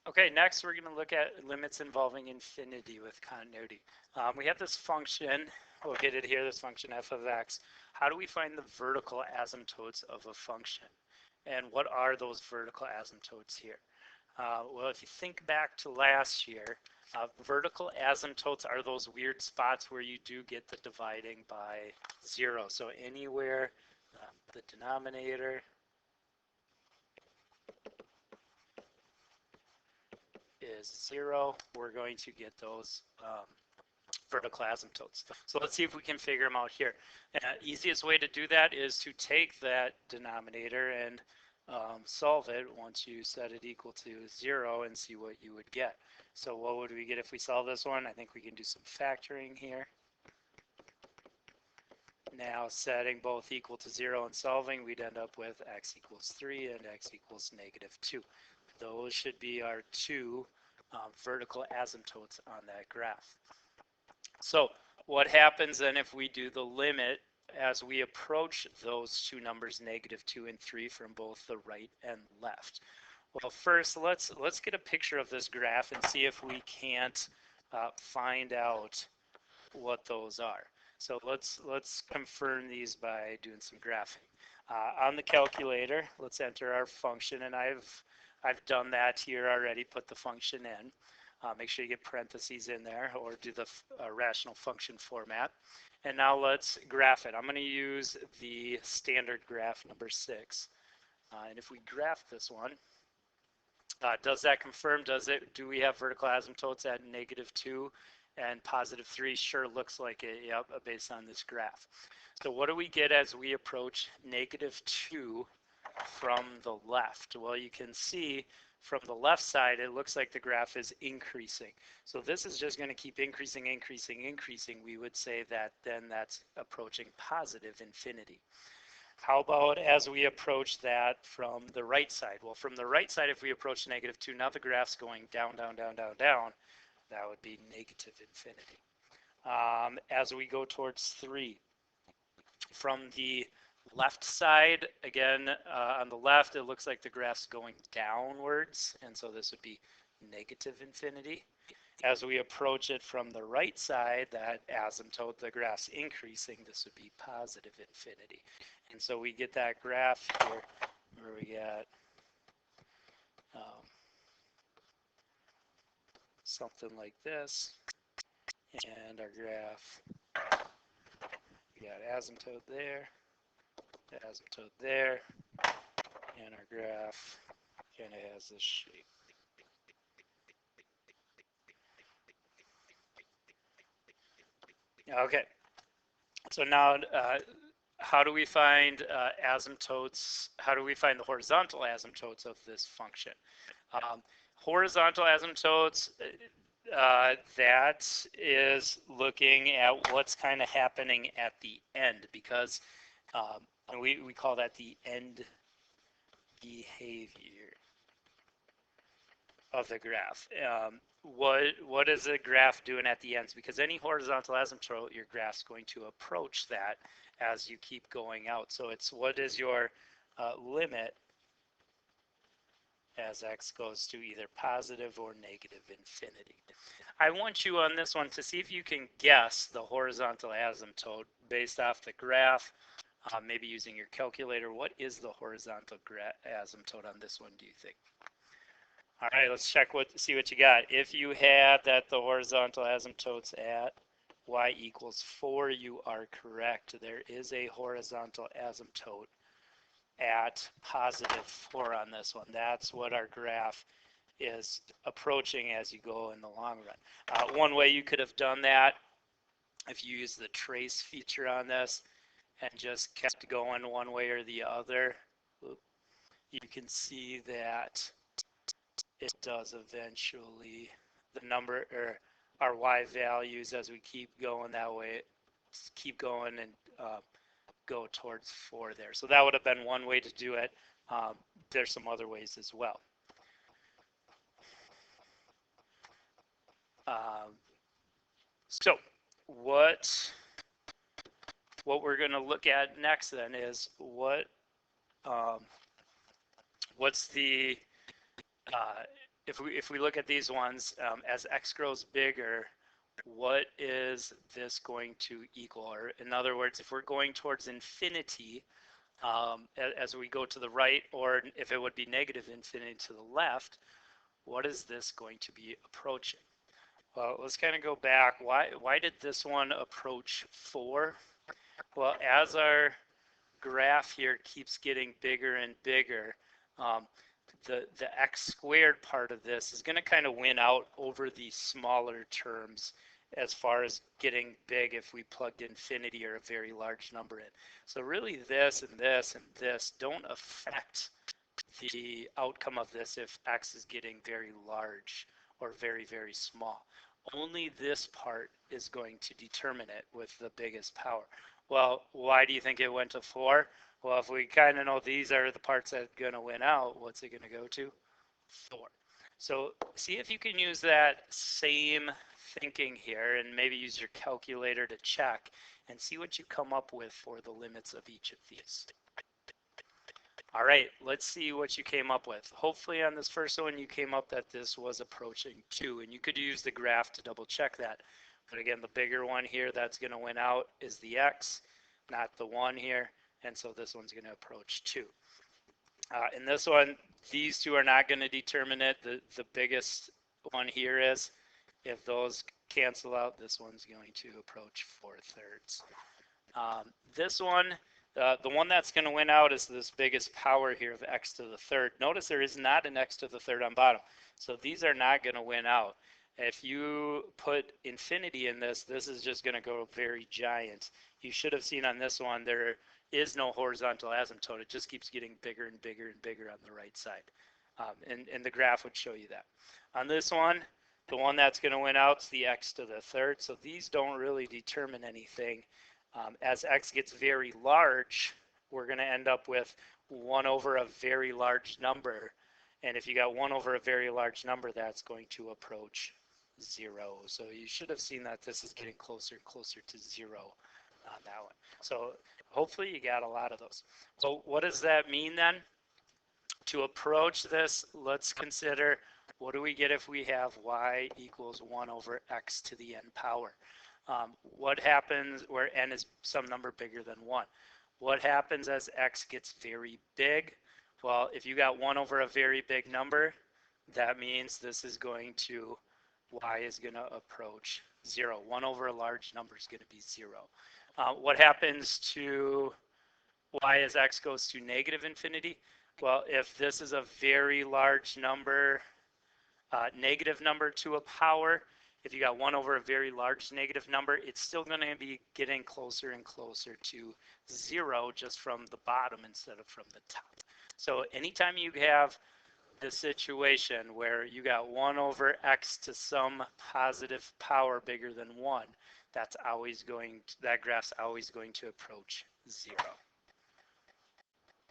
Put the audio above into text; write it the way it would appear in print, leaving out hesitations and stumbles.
Okay, next we're going to look at limits involving infinity with continuity. We have this function, we'll get it here, this function f of x. How do we find the vertical asymptotes of a function? And what are those vertical asymptotes here? Well, if you think back to last year, vertical asymptotes are those weird spots where you do get the dividing by 0. So anywhere the denominator is 0, we're going to get those vertical asymptotes. So let's see if we can figure them out here. Easiest way to do that is to take that denominator and solve it once you set it equal to 0 and see what you would get. So what would we get if we solve this one? I think we can do some factoring here. Now setting both equal to 0 and solving, we'd end up with x equals 3 and x equals -2. Those should be our two vertical asymptotes on that graph. So what happens then if we do the limit as we approach those two numbers, -2 and 3, from both the right and left? Well, first let's get a picture of this graph and see if we can't find out what those are. So let's confirm these by doing some graphing. On the calculator, let's enter our function, and I've done that here already. Put the function in. Make sure you get parentheses in there, or do the rational function format. And now let's graph it. I'm going to use the standard graph number 6. And if we graph this one, does that confirm? Do we have vertical asymptotes at -2 and +3? Sure, looks like it, yep, based on this graph. So what do we get as we approach -2 from the left? Well, you can see from the left side, it looks like the graph is increasing. So this is just going to keep increasing, increasing, increasing. We would say that then that's approaching positive infinity. How about as we approach that from the right side? Well, from the right side, if we approach -2, now the graph's going down, down, down, down, down. That would be negative infinity. As we go towards 3, from the left side, again, on the left, it looks like the graph's going downwards, and so this would be negative infinity. As we approach it from the right side, that asymptote, the graph's increasing, this would be positive infinity. And so we get that graph here where we get something like this, and our graph, we got asymptote there, asymptote there, and our graph kind of has this shape. Okay, so now how do we find asymptotes? How do we find the horizontal asymptotes of this function? Horizontal asymptotes, that is looking at what's kind of happening at the end, because we call that the end behavior of the graph. What is the graph doing at the ends? Because any horizontal asymptote, your graph's going to approach that as you keep going out. So it's what is your limit as x goes to either positive or negative infinity. I want you on this one to see if you can guess the horizontal asymptote based off the graph, maybe using your calculator. What is the horizontal asymptote on this one, do you think? All right, let's check see what you got. If you had that the horizontal asymptote's at y equals 4, you are correct. There is a horizontal asymptote at +4 on this one. That's what our graph is approaching as you go in the long run. One way you could have done that, if you use the trace feature on this and just kept going one way or the other, you can see that it does eventually, the number, or our y values as we keep going that way, keep going and go towards 4 there. So that would have been one way to do it. There's some other ways as well. So what we're going to look at next then is what's the if we look at these ones, as x grows bigger, what is this going to equal? Or in other words, if we're going towards infinity, as we go to the right, or if it would be negative infinity to the left, what is this going to be approaching? Well, let's kind of go back. Why did this one approach 4? Well, as our graph here keeps getting bigger and bigger, um, the x squared part of this is going to kind of win out over these smaller terms as far as getting big if we plugged infinity or a very large number in. So really this and this and this don't affect the outcome of this if x is getting very large or very, very small. Only this part is going to determine it with the biggest power. Well, why do you think it went to 4? Well, if we kind of know these are the parts that are going to win out, what's it going to go to? 4. So see if you can use that same thinking here and maybe use your calculator to check and see what you come up with for the limits of each of these. All right, let's see what you came up with. Hopefully on this first one you came up that this was approaching 2, and you could use the graph to double check that. But again, the bigger one here that's going to win out is the x, not the 1 here, and so this one's going to approach 2. In this one, these two are not going to determine it. The biggest one here is. If those cancel out, this one's going to approach 4/3. This one, the one that's going to win out is this biggest power here of x to the third. Notice there is not an x to the third on bottom. So these are not going to win out. If you put infinity in this, this is just going to go very giant. You should have seen on this one, there is no horizontal asymptote. It just keeps getting bigger and bigger and bigger on the right side. And the graph would show you that. On this one, the one that's going to win out is the x to the third. So these don't really determine anything. As x gets very large, we're going to end up with 1 over a very large number. And if you got 1 over a very large number, that's going to approach 0. So you should have seen that this is getting closer and closer to 0 on that one. So hopefully you got a lot of those. So what does that mean then? To approach this, let's consider what do we get if we have y equals 1 over x to the n power? What happens where n is some number bigger than 1? What happens as x gets very big? Well, if you got 1 over a very big number, that means this is going to, y is going to approach 0. 1 over a large number is going to be 0. What happens to y as x goes to negative infinity? Well, if this is a very large number, negative number to a power, if you got 1 over a very large negative number, it's still going to be getting closer and closer to 0 just from the bottom instead of from the top. So anytime you have the situation where you got 1 over x to some positive power bigger than 1, that's always going to, that graph's always going to approach 0.